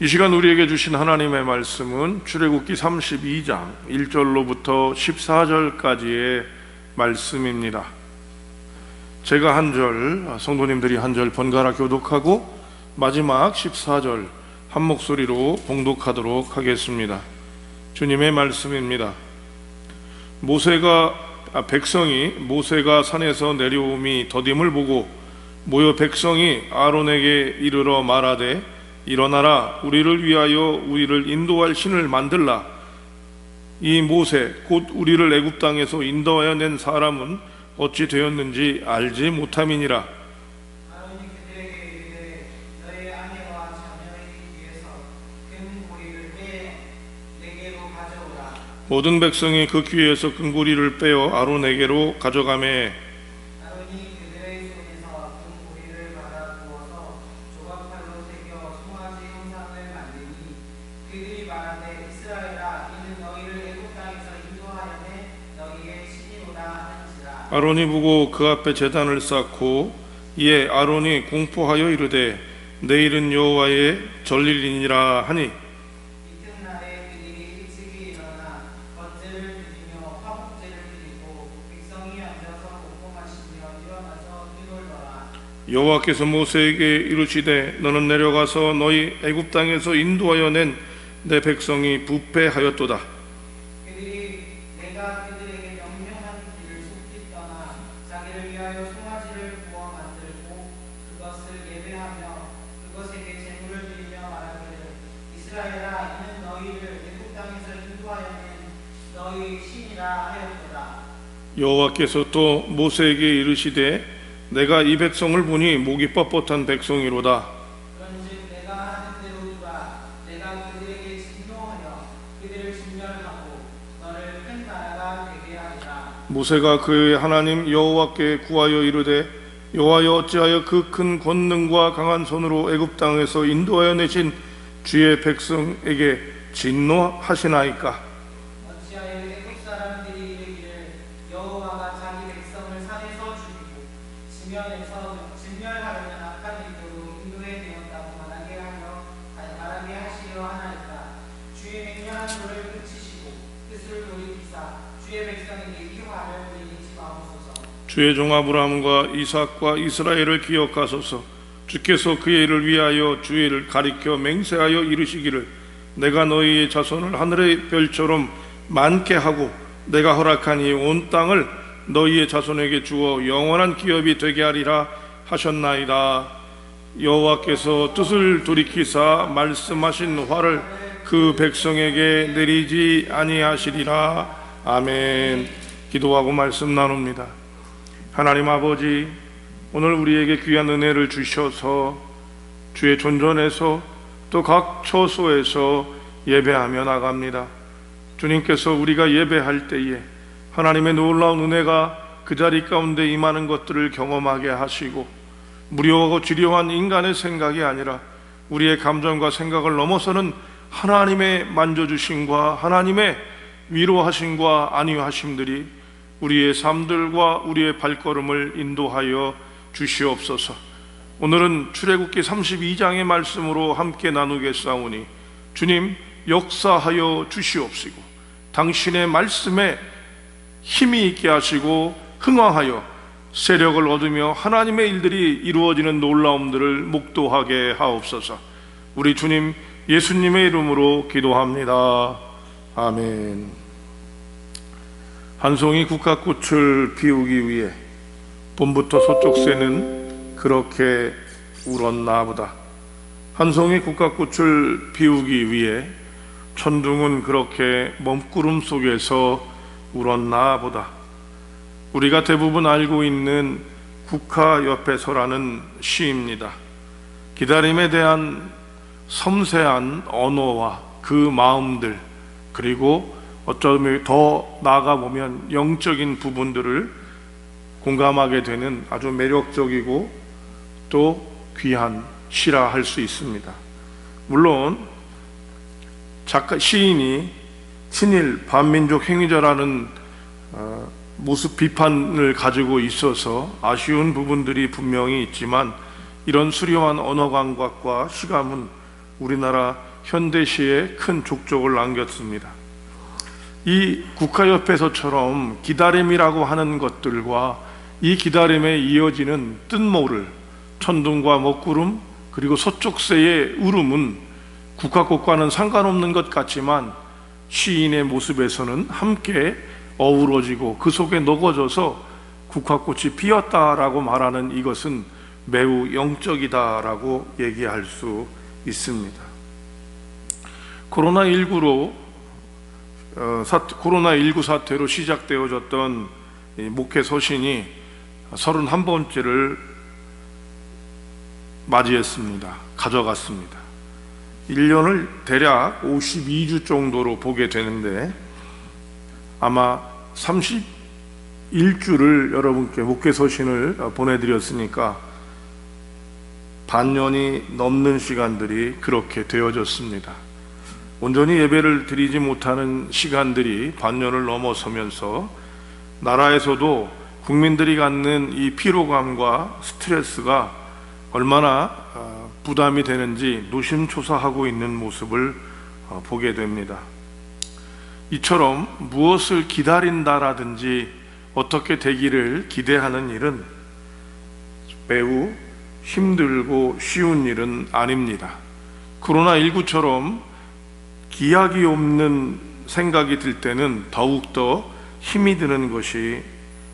이 시간 우리에게 주신 하나님의 말씀은 출애굽기 32장 1절로부터 14절까지의 말씀입니다. 제가 한 절, 성도님들이 한 절 번갈아 교독하고 마지막 14절 한 목소리로 봉독하도록 하겠습니다. 주님의 말씀입니다. 백성이 모세가 산에서 내려옴이 더딤을 보고 모여 백성이 아론에게 이르러 말하되 일어나라, 우리를 위하여 우리를 인도할 신을 만들라. 이 모세 곧 우리를 애굽 땅에서 인도하여 낸 사람은 어찌 되었는지 알지 못함이니라. 아론이 그들에게 이르되 너희 아내와 자녀의 귀에서 금고리를 빼 내게로 가져오라. 모든 백성이 그 귀에서 금고리를 빼어 아론에게로 가져가매 아론이 그들의 손에서 금고리를 받아 부어서 조각칼로 새겨 송아지 형상을 만드니 그들이 말하되 이스라엘아, 이는 너희를 애굽 땅에서 인도하여 낸 너희의 신이로다 하는지라. 아론이 보고 그 앞에 제단을 쌓고 이에 아론이 공포하여 이르되 내일은 여호와의 절일이니라 하니 이튿날에 그들이 일찍이 일어나 번제를 드리며 화목제를 드리고 백성이 앉아서 공포하시며 일어나서 뛰놀더라. 여호와께서 모세에게 이르시되 너는 내려가서 너희 애굽 땅에서 인도하여 낸 내 백성이 부패하였도다. 그들이 내가 그들에게 명령한 길을 속히 떠나 자기를 위하여 송아지를 구워 만들고 그것을 예배하며 그것에게 제물을 드리며 말하기를 이스라엘아, 이는 너희를 애굽 땅에서 인도하여 낸 너희 신이라 하였도다. 여호와께서 또 모세에게 이르시되 내가 이 백성을 보니 목이 뻣뻣한 백성이로다. 그런즉 내가 하는 대로 두라. 내가 그들에게 진노하여 그들을 진멸하고 너를 큰 나라가 되게 하리라. 모세가 그의 하나님 여호와께 구하여 이르되 여호와여, 어찌하여 그 큰 권능과 강한 손으로 애굽 땅에서 인도하여 내신 주의 백성에게 진노하시나이까? 어찌하여 애굽 사람들이 이르기를 여호와가 자기 백성을 산에서 죽이고 지면에서 진멸하려는 악한 의도로 인도해 되었다고 말하게 하시려 하나이까? 주의 맹렬한 노를 그치시고 뜻을 돌이키사 주의 백성에게 이 화를 내리지 마옵소서. 주의 종 아브라함과 이삭과 이스라엘을 기억하소서. 주께서 그의 일을 위하여 주의 일을 가리켜 맹세하여 이르시기를 내가 너희의 자손을 하늘의 별처럼 많게 하고 내가 허락한 이 온 땅을 너희의 자손에게 주어 영원한 기업이 되게 하리라 하셨나이다. 여호와께서 뜻을 돌이키사 말씀하신 화를 그 백성에게 내리지 아니하시리라. 아멘. 기도하고 말씀 나눕니다. 하나님 아버지, 오늘 우리에게 귀한 은혜를 주셔서 주의 존전에서 또 각 처소에서 예배하며 나갑니다. 주님께서 우리가 예배할 때에 하나님의 놀라운 은혜가 그 자리 가운데 임하는 것들을 경험하게 하시고 무료하고 지려한 인간의 생각이 아니라 우리의 감정과 생각을 넘어서는 하나님의 만져주심과 하나님의 위로하심과 안위하심들이 우리의 삶들과 우리의 발걸음을 인도하여 주시옵소서. 오늘은 출애굽기 32장의 말씀으로 함께 나누겠사오니 주님 역사하여 주시옵시고 당신의 말씀에 힘이 있게 하시고 흥왕하여 세력을 얻으며 하나님의 일들이 이루어지는 놀라움들을 목도하게 하옵소서. 우리 주님 예수님의 이름으로 기도합니다. 아멘. 한 송이 국화꽃을 피우기 위해 봄부터 소쪽 새는 그렇게 울었나 보다. 한 송이 국화꽃을 피우기 위해 천둥은 그렇게 먹구름 속에서 울었나 보다. 우리가 대부분 알고 있는 국화 옆에 서라는 시입니다. 기다림에 대한 섬세한 언어와 그 마음들, 그리고 어쩌면 더 나아가 보면 영적인 부분들을 공감하게 되는 아주 매력적이고 또 귀한 시라 할 수 있습니다. 물론 시인이 친일 반민족 행위자라는 모습 비판을 가지고 있어서 아쉬운 부분들이 분명히 있지만 이런 수려한 언어 감각과 시감은 우리나라 현대시에 큰 족적을 남겼습니다. 이 국가협회서처럼 기다림이라고 하는 것들과 이 기다림에 이어지는 뜻모를 천둥과 먹구름 그리고 서쪽새의 울음은 국화꽃과는 상관없는 것 같지만 시인의 모습에서는 함께 어우러지고 그 속에 녹아져서 국화꽃이 피었다라고 말하는 이것은 매우 영적이다라고 얘기할 수 있습니다. 코로나19 사태로 시작되어졌던 목회 서신이 31번째를 맞이했습니다. 가져갔습니다. 1년을 대략 52주 정도로 보게 되는데 아마 31주를 여러분께 목회 서신을 보내드렸으니까 반년이 넘는 시간들이 그렇게 되어졌습니다. 온전히 예배를 드리지 못하는 시간들이 반년을 넘어서면서 나라에서도 국민들이 갖는 이 피로감과 스트레스가 얼마나 부담이 되는지 노심초사하고 있는 모습을 보게 됩니다. 이처럼 무엇을 기다린다라든지 어떻게 되기를 기대하는 일은 매우 힘들고 쉬운 일은 아닙니다. 코로나19처럼 기약이 없는 생각이 들 때는 더욱더 힘이 드는 것이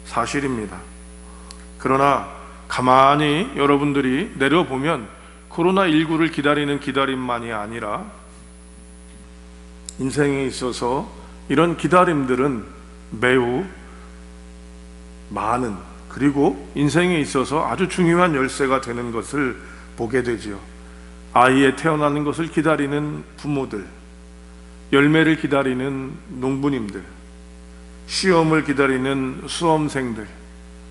사실입니다. 그러나 가만히 여러분들이 내려보면 코로나19를 기다리는 기다림만이 아니라 인생에 있어서 이런 기다림들은 매우 많은, 그리고 인생에 있어서 아주 중요한 열쇠가 되는 것을 보게 되지요. 아이의 태어나는 것을 기다리는 부모들, 열매를 기다리는 농부님들, 시험을 기다리는 수험생들,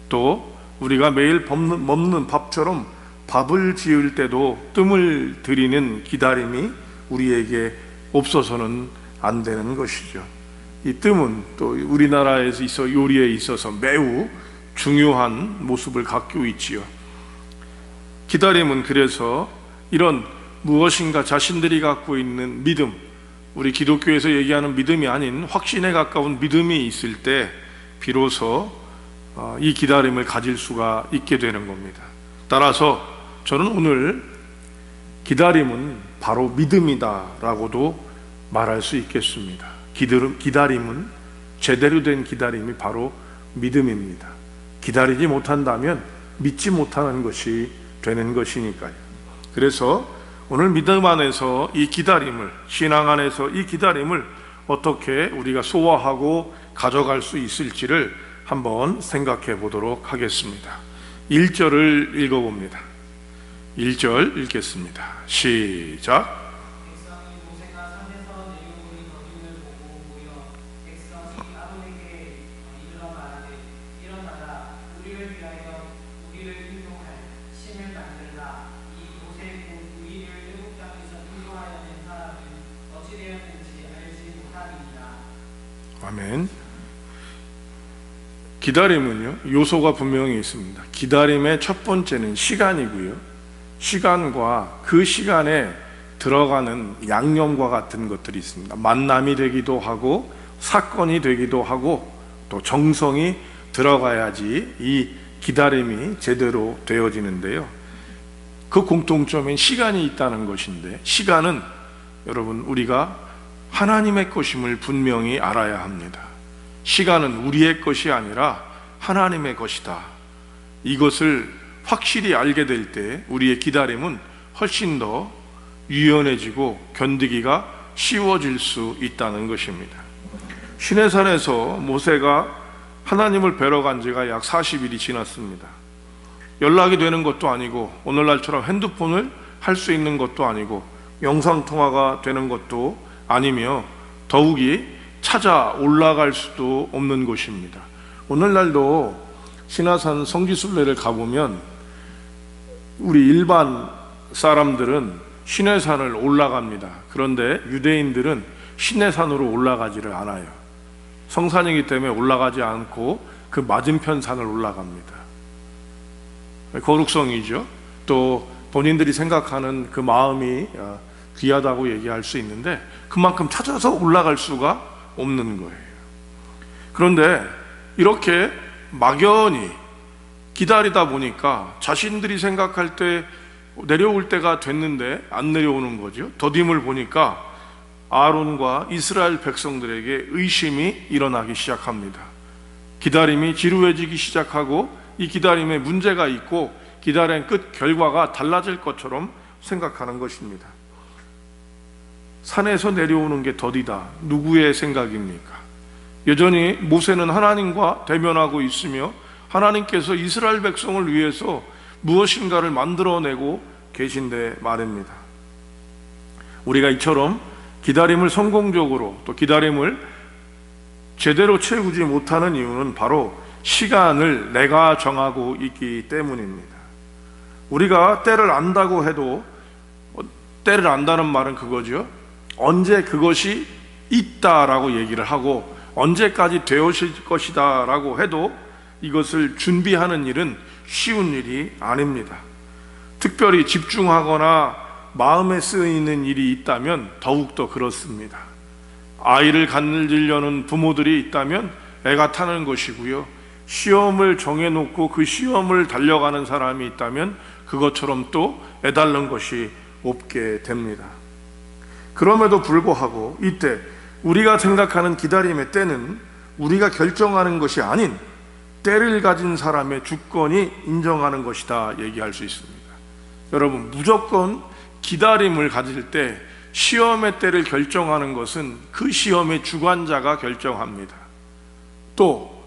또 우리가 매일 먹는 밥처럼 밥을 지을 때도 뜸을 들이는 기다림이 우리에게 없어서는 안 되는 것이죠. 이 뜸은 또 우리나라에서 요리에 있어서 매우 중요한 모습을 갖고 있지요. 기다림은 그래서 이런 무엇인가 자신들이 갖고 있는 믿음, 우리 기독교에서 얘기하는 믿음이 아닌 확신에 가까운 믿음이 있을 때 비로소 이 기다림을 가질 수가 있게 되는 겁니다. 따라서 저는 오늘 기다림은 바로 믿음이다라고도 말할 수 있겠습니다. 기다림은, 제대로 된 기다림이 바로 믿음입니다. 기다리지 못한다면 믿지 못하는 것이 되는 것이니까요. 그래서 오늘 믿음 안에서 이 기다림을, 신앙 안에서 이 기다림을 어떻게 우리가 소화하고 가져갈 수 있을지를 한번 생각해 보도록 하겠습니다. 1절을 읽어봅니다. 1절 읽겠습니다. 시작. 백성이 모세가 산에서 내려오니 거짐을 보고 모여 백성이 아론에게 이르러 말하되 일어나라 우리를 위하여 우리를 인도할 신을 만들라. 이 모세 곧 우리를 애굽 땅에서 인도하여 낸 사람은 어찌 되었는지 알지 못하리이다. 아멘. 기다림은요, 요소가 분명히 있습니다. 기다림의 첫 번째는 시간이고요. 시간과 그 시간에 들어가는 양념과 같은 것들이 있습니다. 만남이 되기도 하고 사건이 되기도 하고 또 정성이 들어가야지 이 기다림이 제대로 되어지는데요. 그 공통점인 시간이 있다는 것인데, 시간은 여러분 우리가 하나님의 것임을 분명히 알아야 합니다. 시간은 우리의 것이 아니라 하나님의 것이다. 이것을 확실히 알게 될 때 우리의 기다림은 훨씬 더 유연해지고 견디기가 쉬워질 수 있다는 것입니다. 시내산에서 모세가 하나님을 뵈러 간 지가 약 40일이 지났습니다. 연락이 되는 것도 아니고 오늘날처럼 핸드폰을 할 수 있는 것도 아니고 영상통화가 되는 것도 아니며 더욱이 찾아 올라갈 수도 없는 곳입니다. 오늘날도 신화산 성지순례를 가보면 우리 일반 사람들은 시내산을 올라갑니다. 그런데 유대인들은 시내산으로 올라가지를 않아요. 성산이기 때문에 올라가지 않고 그 맞은편 산을 올라갑니다. 거룩성이죠. 또 본인들이 생각하는 그 마음이 귀하다고 얘기할 수 있는데 그만큼 찾아서 올라갈 수가 없는 거예요. 그런데 이렇게 막연히 기다리다 보니까 자신들이 생각할 때 내려올 때가 됐는데 안 내려오는 거죠. 더딤을 보니까 아론과 이스라엘 백성들에게 의심이 일어나기 시작합니다. 기다림이 지루해지기 시작하고 이 기다림에 문제가 있고 기다린 끝 결과가 달라질 것처럼 생각하는 것입니다. 산에서 내려오는 게 더디다. 누구의 생각입니까? 여전히 모세는 하나님과 대면하고 있으며 하나님께서 이스라엘 백성을 위해서 무엇인가를 만들어내고 계신데 말입니다. 우리가 이처럼 기다림을 성공적으로 또 기다림을 제대로 채우지 못하는 이유는 바로 시간을 내가 정하고 있기 때문입니다. 우리가 때를 안다고 해도 때를 안다는 말은 그거죠. 언제 그것이 있다라고 얘기를 하고 언제까지 되어질 것이다 라고 해도 이것을 준비하는 일은 쉬운 일이 아닙니다. 특별히 집중하거나 마음에 쓰이는 일이 있다면 더욱더 그렇습니다. 아이를 가르치려는 부모들이 있다면 애가 타는 것이고요. 시험을 정해놓고 그 시험을 달려가는 사람이 있다면 그것처럼 또 애달는 것이 없게 됩니다. 그럼에도 불구하고 이때 우리가 생각하는 기다림의 때는 우리가 결정하는 것이 아닌 때를 가진 사람의 주권이 인정하는 것이다 얘기할 수 있습니다. 여러분, 무조건 기다림을 가질 때 시험의 때를 결정하는 것은 그 시험의 주관자가 결정합니다. 또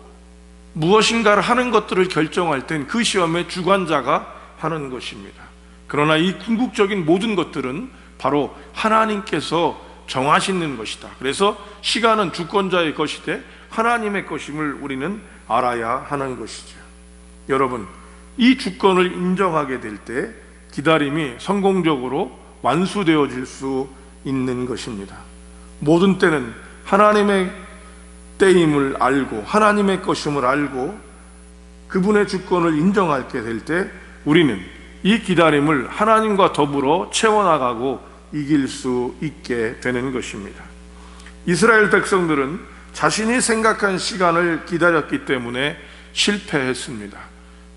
무엇인가를 하는 것들을 결정할 땐 그 시험의 주관자가 하는 것입니다. 그러나 이 궁극적인 모든 것들은 바로 하나님께서 정하시는 것이다. 그래서 시간은 주권자의 것이되 하나님의 것임을 우리는 알아야 하는 것이죠. 여러분, 이 주권을 인정하게 될 때 기다림이 성공적으로 완수되어질 수 있는 것입니다. 모든 때는 하나님의 때임을 알고 하나님의 것임을 알고 그분의 주권을 인정하게 될 때 우리는 이 기다림을 하나님과 더불어 채워나가고 이길 수 있게 되는 것입니다. 이스라엘 백성들은 자신이 생각한 시간을 기다렸기 때문에 실패했습니다.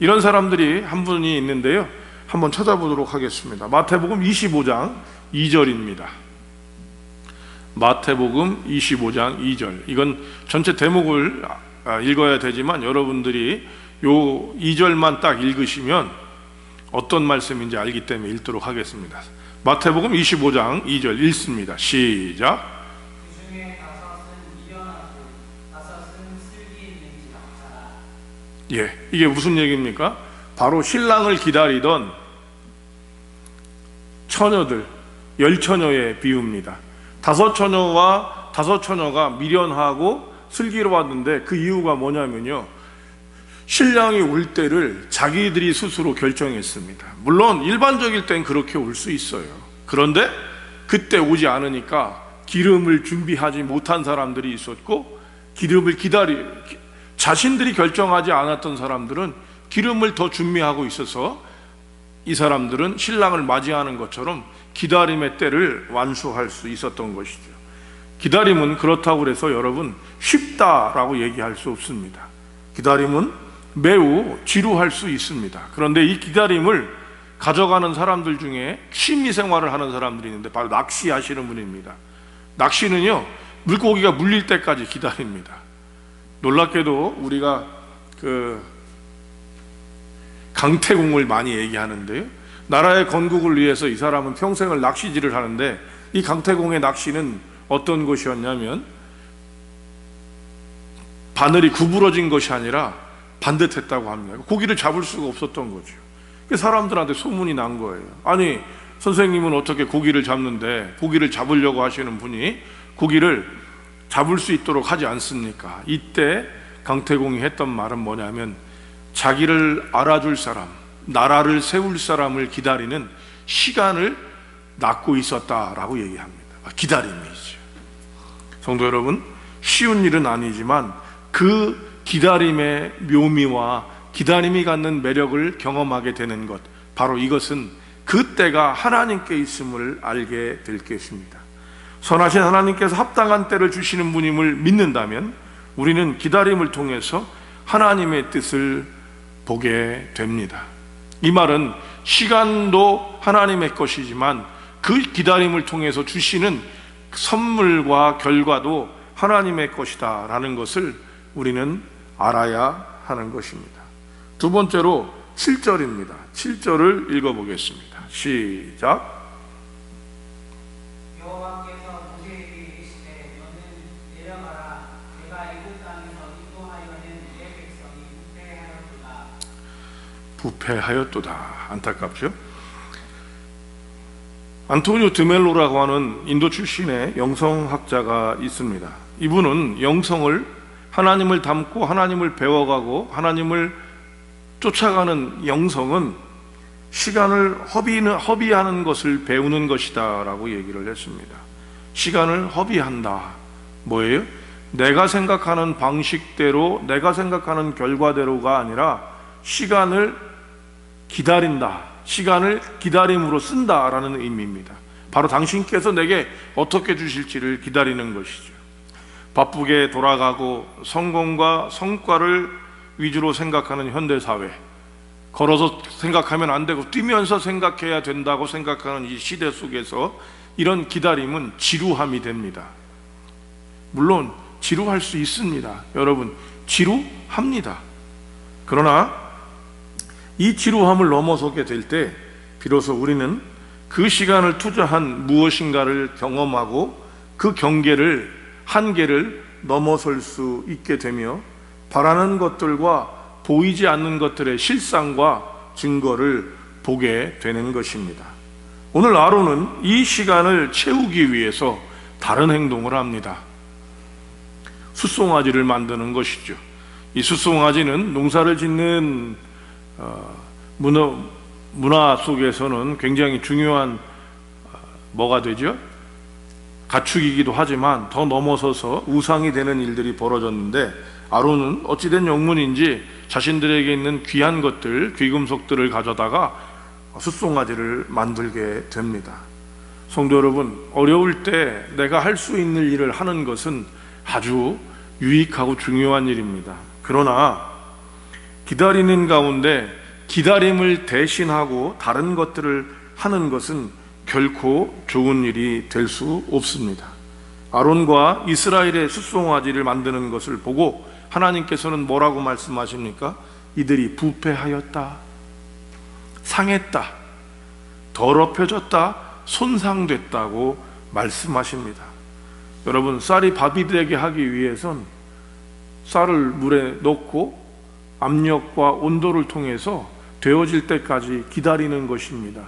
이런 사람들이 한 분이 있는데요, 한번 찾아보도록 하겠습니다. 마태복음 25장 2절입니다. 마태복음 25장 2절. 이건 전체 대목을 읽어야 되지만 여러분들이 요 2절만 딱 읽으시면 어떤 말씀인지 알기 때문에 읽도록 하겠습니다. 마태복음 25장 2절 읽습니다. 시작. 그 중에 다섯은 미련하고 다섯은 슬기 있는지라. 예, 이게 무슨 얘기입니까? 바로 신랑을 기다리던 처녀들, 10처녀의 비유입니다. 5처녀가 미련하고 슬기로웠는데 그 이유가 뭐냐면요, 신랑이 올 때를 자기들이 스스로 결정했습니다. 물론 일반적일 땐 그렇게 올 수 있어요. 그런데 그때 오지 않으니까 기름을 준비하지 못한 사람들이 있었고, 기름을 자신들이 결정하지 않았던 사람들은 기름을 더 준비하고 있어서 이 사람들은 신랑을 맞이하는 것처럼 기다림의 때를 완수할 수 있었던 것이죠. 기다림은 그렇다고 해서 여러분 쉽다라고 얘기할 수 없습니다. 기다림은 매우 지루할 수 있습니다. 그런데 이 기다림을 가져가는 사람들 중에 취미 생활을 하는 사람들이 있는데 바로 낚시하시는 분입니다. 낚시는요, 물고기가 물릴 때까지 기다립니다. 놀랍게도 우리가 강태공을 많이 얘기하는데요, 나라의 건국을 위해서 이 사람은 평생을 낚시질을 하는데 이 강태공의 낚시는 어떤 것이었냐면 바늘이 구부러진 것이 아니라 반듯했다고 합니다. 고기를 잡을 수가 없었던 거죠. 사람들한테 소문이 난 거예요. 아니, 선생님은 어떻게 고기를 잡는데 고기를 잡으려고 하시는 분이 고기를 잡을 수 있도록 하지 않습니까? 이때 강태공이 했던 말은 뭐냐면 자기를 알아줄 사람, 나라를 세울 사람을 기다리는 시간을 낳고 있었다라고 얘기합니다. 기다림이죠. 성도 여러분, 쉬운 일은 아니지만 그 기다림의 묘미와 기다림이 갖는 매력을 경험하게 되는 것, 바로 이것은 그 때가 하나님께 있음을 알게 될 것입니다. 선하신 하나님께서 합당한 때를 주시는 분임을 믿는다면 우리는 기다림을 통해서 하나님의 뜻을 보게 됩니다. 이 말은 시간도 하나님의 것이지만 그 기다림을 통해서 주시는 선물과 결과도 하나님의 것이다 라는 것을 우리는 알아야 하는 것입니다. 두 번째로 7절입니다. 7절을 읽어보겠습니다. 시작. 여호와께서 모세에게 이르시되 너는 내려가라. 내가 애굽 땅에서 인도하여낸 내 백성이 부패하였도다. 안타깝죠? 안토니오 드멜로라고 하는 인도 출신의 영성학자가 있습니다. 이분은 영성을, 하나님을 닮고 하나님을 배워가고 하나님을 쫓아가는 영성은 시간을 허비하는 것을 배우는 것이다 라고 얘기를 했습니다. 시간을 허비한다. 뭐예요? 내가 생각하는 방식대로, 내가 생각하는 결과대로가 아니라 시간을 기다린다. 시간을 기다림으로 쓴다라는 의미입니다. 바로 당신께서 내게 어떻게 주실지를 기다리는 것이죠. 바쁘게 돌아가고 성공과 성과를 위주로 생각하는 현대사회, 걸어서 생각하면 안 되고 뛰면서 생각해야 된다고 생각하는 이 시대 속에서 이런 기다림은 지루함이 됩니다. 물론 지루할 수 있습니다. 여러분, 지루합니다. 그러나 이 지루함을 넘어서게 될 때 비로소 우리는 그 시간을 투자한 무엇인가를 경험하고 그 한계를 넘어설 수 있게 되며 바라는 것들과 보이지 않는 것들의 실상과 증거를 보게 되는 것입니다. 오늘 아론은 이 시간을 채우기 위해서 다른 행동을 합니다. 숫송아지를 만드는 것이죠. 이 숫송아지는 농사를 짓는 문화 속에서는 굉장히 중요한 뭐가 되죠? 가축이기도 하지만 더 넘어서서 우상이 되는 일들이 벌어졌는데 아론은 어찌된 영문인지 자신들에게 있는 귀한 것들, 귀금속들을 가져다가 숫송아지를 만들게 됩니다. 성도 여러분, 어려울 때 내가 할 수 있는 일을 하는 것은 아주 유익하고 중요한 일입니다. 그러나 기다리는 가운데 기다림을 대신하고 다른 것들을 하는 것은 결코 좋은 일이 될 수 없습니다. 아론과 이스라엘의 숫송아지를 만드는 것을 보고 하나님께서는 뭐라고 말씀하십니까? 이들이 부패하였다, 상했다, 더럽혀졌다, 손상됐다고 말씀하십니다. 여러분, 쌀이 밥이 되게 하기 위해선 쌀을 물에 넣고 압력과 온도를 통해서 되어질 때까지 기다리는 것입니다.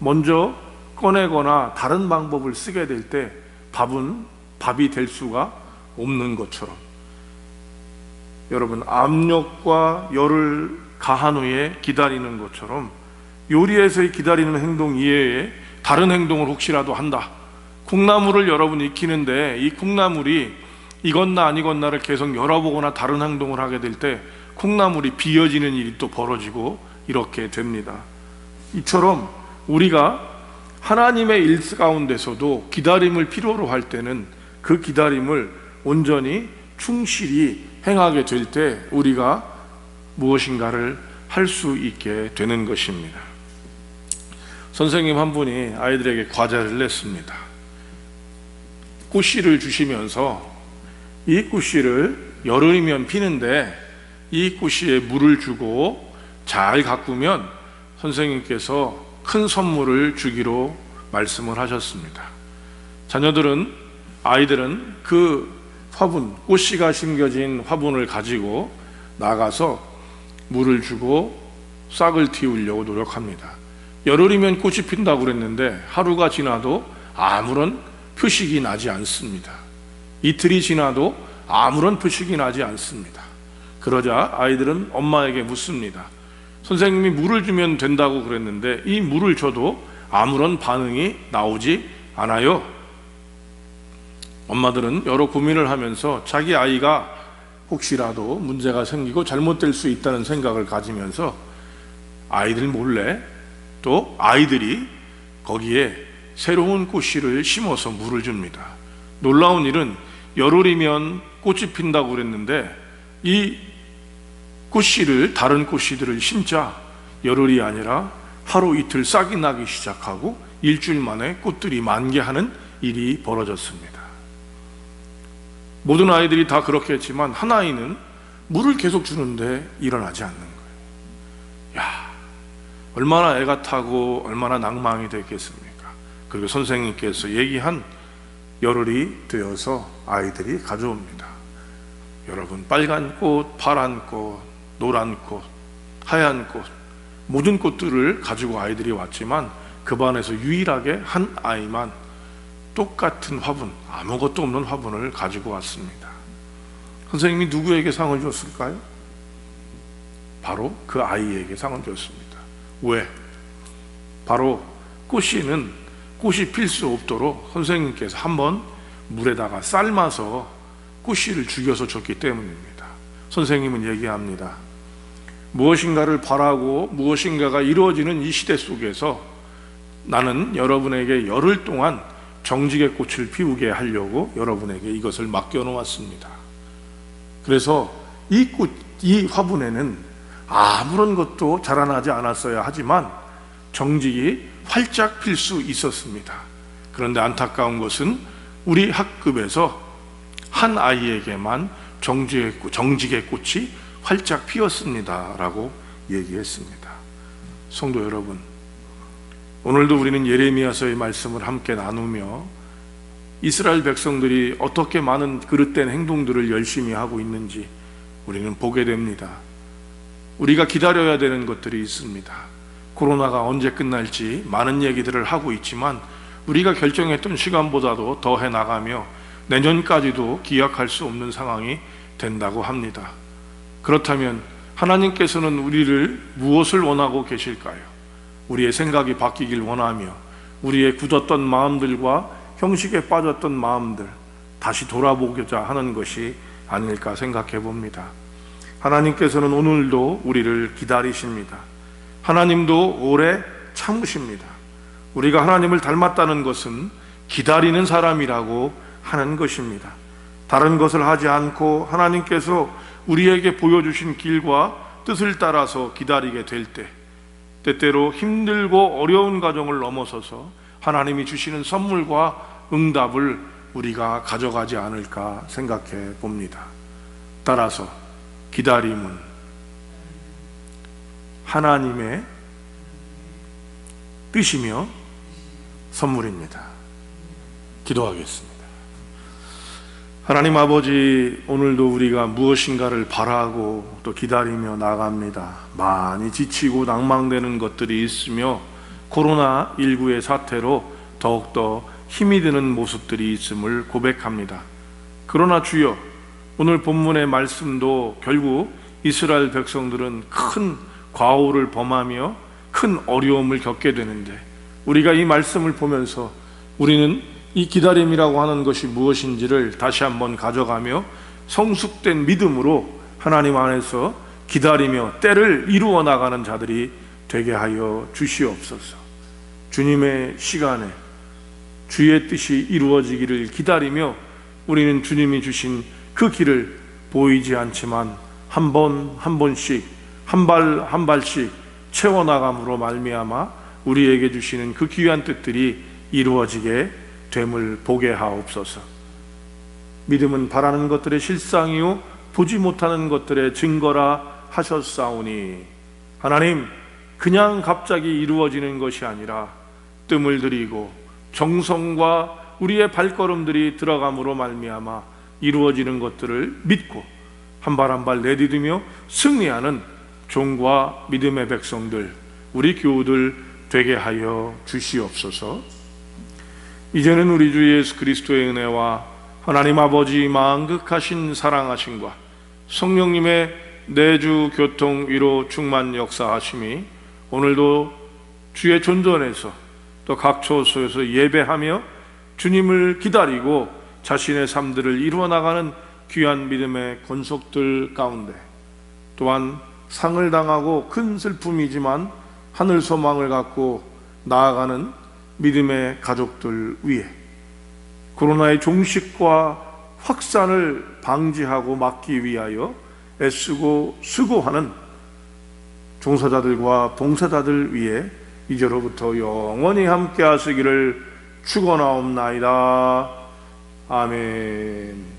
먼저 꺼내거나 다른 방법을 쓰게 될 때 밥은 밥이 될 수가 없는 것처럼, 여러분, 압력과 열을 가한 후에 기다리는 것처럼 요리에서의 기다리는 행동 이외에 다른 행동을 혹시라도 한다. 콩나물을 여러분이 익히는데 이 콩나물이 익었나 안 익었나를 계속 열어보거나 다른 행동을 하게 될 때 콩나물이 비어지는 일이 또 벌어지고 이렇게 됩니다. 이처럼 우리가 하나님의 일 가운데서도 기다림을 필요로 할 때는 그 기다림을 온전히 충실히 행하게 될 때 우리가 무엇인가를 할 수 있게 되는 것입니다. 선생님 한 분이 아이들에게 과제를 냈습니다. 꽃씨를 주시면서 이 꽃씨를 여름이면 피는데 이 꽃씨에 물을 주고 잘 가꾸면 선생님께서 큰 선물을 주기로 말씀을 하셨습니다. 아이들은 그 화분, 꽃씨가 심겨진 화분을 가지고 나가서 물을 주고 싹을 틔우려고 노력합니다. 열흘이면 꽃이 핀다고 그랬는데 하루가 지나도 아무런 표식이 나지 않습니다. 이틀이 지나도 아무런 표식이 나지 않습니다. 그러자 아이들은 엄마에게 묻습니다. 선생님이 물을 주면 된다고 그랬는데 이 물을 줘도 아무런 반응이 나오지 않아요. 엄마들은 여러 고민을 하면서 자기 아이가 혹시라도 문제가 생기고 잘못될 수 있다는 생각을 가지면서 아이들 몰래 또 아이들이 거기에 새로운 꽃씨를 심어서 물을 줍니다. 놀라운 일은 열흘이면 꽃이 핀다고 그랬는데 이 꽃씨를, 다른 꽃씨들을 심자 열흘이 아니라 하루 이틀 싹이 나기 시작하고 일주일 만에 꽃들이 만개하는 일이 벌어졌습니다. 모든 아이들이 다 그렇게 했지만 한 아이는 물을 계속 주는데 일어나지 않는 거예요. 야, 얼마나 애가 타고 얼마나 낭망이 됐겠습니까? 그리고 선생님께서 얘기한 열흘이 되어서 아이들이 가져옵니다. 여러분, 빨간 꽃, 파란 꽃, 노란 꽃, 하얀 꽃, 모든 꽃들을 가지고 아이들이 왔지만 그 반에서 유일하게 한 아이만 똑같은 화분, 아무것도 없는 화분을 가지고 왔습니다. 선생님이 누구에게 상을 줬을까요? 바로 그 아이에게 상을 줬습니다. 왜? 바로 꽃씨는 꽃이 필 수 없도록 선생님께서 한번 물에다가 삶아서 꽃씨를 죽여서 줬기 때문입니다. 선생님은 얘기합니다. 무엇인가를 바라고 무엇인가가 이루어지는 이 시대 속에서 나는 여러분에게 열흘 동안 정직의 꽃을 피우게 하려고 여러분에게 이것을 맡겨놓았습니다. 그래서 이 화분에는 아무런 것도 자라나지 않았어야 하지만 정직이 활짝 필 수 있었습니다. 그런데 안타까운 것은 우리 학급에서 한 아이에게만 정직의 꽃이 활짝 피었습니다 라고 얘기했습니다. 성도 여러분, 오늘도 우리는 예레미야서의 말씀을 함께 나누며 이스라엘 백성들이 어떻게 많은 그릇된 행동들을 열심히 하고 있는지 우리는 보게 됩니다. 우리가 기다려야 되는 것들이 있습니다. 코로나가 언제 끝날지 많은 얘기들을 하고 있지만 우리가 결정했던 시간보다도 더 해나가며 내년까지도 기약할 수 없는 상황이 된다고 합니다. 그렇다면 하나님께서는 우리를 무엇을 원하고 계실까요? 우리의 생각이 바뀌길 원하며 우리의 굳었던 마음들과 형식에 빠졌던 마음들 다시 돌아보고자 하는 것이 아닐까 생각해 봅니다. 하나님께서는 오늘도 우리를 기다리십니다. 하나님도 오래 참으십니다. 우리가 하나님을 닮았다는 것은 기다리는 사람이라고 하는 것입니다. 다른 것을 하지 않고 하나님께서 우리에게 보여주신 길과 뜻을 따라서 기다리게 될 때, 때때로 힘들고 어려운 과정을 넘어서서 하나님이 주시는 선물과 응답을 우리가 가져가지 않을까 생각해 봅니다. 따라서 기다림은 하나님의 뜻이며 선물입니다. 기도하겠습니다. 하나님 아버지, 오늘도 우리가 무엇인가를 바라고 또 기다리며 나갑니다. 많이 지치고 낭망되는 것들이 있으며 코로나19의 사태로 더욱더 힘이 드는 모습들이 있음을 고백합니다. 그러나 주여, 오늘 본문의 말씀도 결국 이스라엘 백성들은 큰 과오를 범하며 큰 어려움을 겪게 되는데 우리가 이 말씀을 보면서 우리는 이 기다림이라고 하는 것이 무엇인지를 다시 한번 가져가며 성숙된 믿음으로 하나님 안에서 기다리며 때를 이루어 나가는 자들이 되게 하여 주시옵소서. 주님의 시간에 주의 뜻이 이루어지기를 기다리며 우리는 주님이 주신 그 길을 보이지 않지만 한 번 한 번씩 한 발 한 발씩 채워나감으로 말미암아 우리에게 주시는 그 귀한 뜻들이 이루어지게 됨을 보게 하옵소서. 믿음은 바라는 것들의 실상이요 보지 못하는 것들의 증거라 하셨사오니 하나님, 그냥 갑자기 이루어지는 것이 아니라 뜸을 들이고 정성과 우리의 발걸음들이 들어감으로 말미암아 이루어지는 것들을 믿고 한 발 한 발 내디디며 승리하는 종과 믿음의 백성들, 우리 교우들 되게 하여 주시옵소서. 이제는 우리 주 예수 그리스도의 은혜와 하나님 아버지 만극하신 사랑하심과 성령님의 내주 교통 위로 충만 역사하심이 오늘도 주의 존전에서 또 각 처소에서 예배하며 주님을 기다리고 자신의 삶들을 이루어 나가는 귀한 믿음의 권속들 가운데, 또한 상을 당하고 큰 슬픔이지만 하늘 소망을 갖고 나아가는 믿음의 가족들 위해 코로나의 종식과 확산을 방지하고 막기 위하여 애쓰고 수고하는 종사자들과 봉사자들 위해 이제로부터 영원히 함께 하시기를 축원하옵나이다. 아멘.